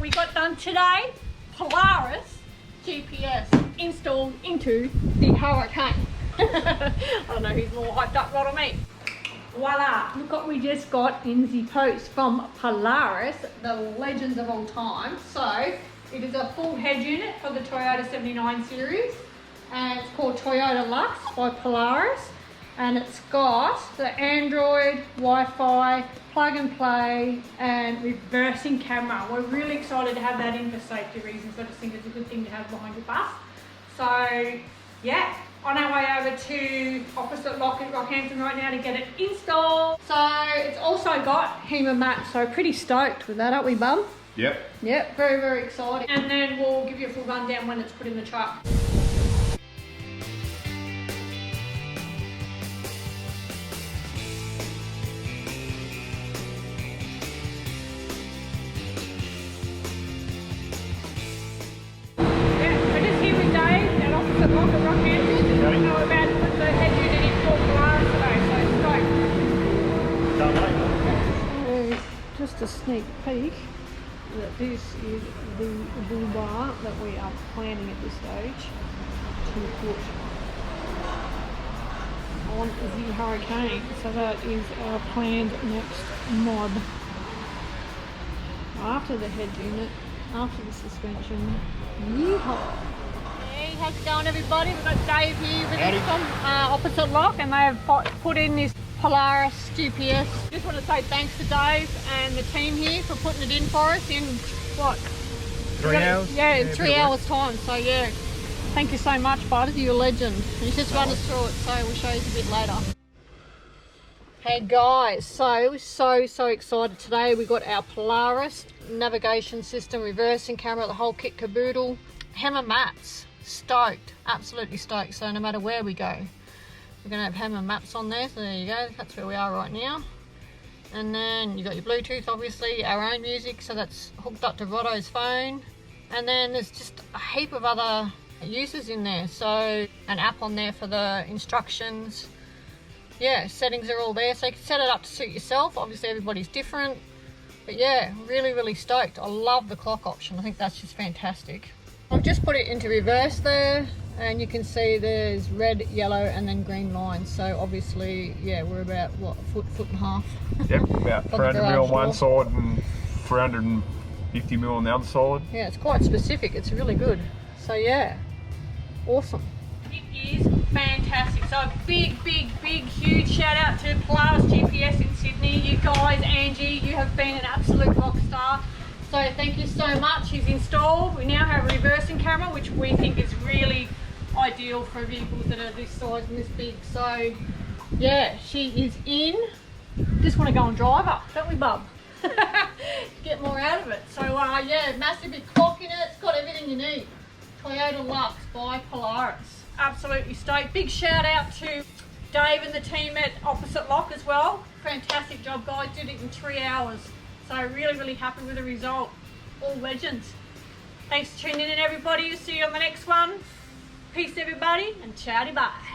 we got done today. Polaris GPS installed into the Hurricane. I don't know who's more hyped up, Rod or me. Voila, look what we just got in the post from Polaris, the legends of all time. So it is a full head unit for the Toyota 79 series, and it's called Toyota Lux by Polaris, and it's got the Android, Wi-Fi, plug and play, and reversing camera. We're really excited to have that in for safety reasons. I just think it's a good thing to have behind your bus. So yeah, on our way over to opposite Lock at Rockhampton right now to get it installed. So it's also got Hema mats, so pretty stoked with that, aren't we, Bum? Yep. Yep, very, very exciting. And then we'll give you a full rundown when it's put in the truck. Just a sneak peek that this is the bull bar that we are planning at this stage to put on the Hurricane. So that is our planned next mod. After the head unit, after the suspension. Yeehaw! Hey, how's it going, everybody? We've got Dave here with us from opposite Lock, and they have put in this Polaris GPS. Just want to say thanks to Dave and the team here for putting it in for us in what? 3 hours? Yeah, in 3 hours time. So yeah, thank you so much, bud. You're a legend. He's just run us through it, so we'll show you a bit later. Hey guys, so excited today. We got our Polaris navigation system, reversing camera, the whole kit caboodle, Hema mats. Stoked, absolutely stoked. So no matter where we go, we're going to have Hema maps on there, so there you go, that's where we are right now. And then you got your Bluetooth, obviously, our own music, so that's hooked up to Roddo's phone. And then there's just a heap of other uses in there, so an app on there for the instructions. Yeah, settings are all there, so you can set it up to suit yourself. Obviously everybody's different, but yeah, really stoked. I love the clock option, I think that's just fantastic. I've just put it into reverse there, and you can see there's red, yellow, and then green lines. So obviously, yeah, we're about what, a foot and a half. Yep, about 300 mil on one side and 350 mil on the other side. Yeah, it's quite specific. It's really good. So yeah, awesome. It is fantastic. So a big, huge shout out to Polaris GPS in Sydney. You guys, Angie, you have been an absolute rock star. So thank you so much. He's installed. We now have a reversing camera, which we think is really ideal for vehicles that are this size and this big. So yeah, she is in. Just want to go and drive her, don't we, bub? Get more out of it. So yeah, massive big clock in it. It's got everything you need. Toyota Lux by Polaris. Absolutely stoked. Big shout out to Dave and the team at Opposite Lock as well. Fantastic job, guys. Did it in 3 hours. So really happy with the result. All legends. Thanks for tuning in, everybody. See you on the next one. Peace, everybody, and ciao, bye.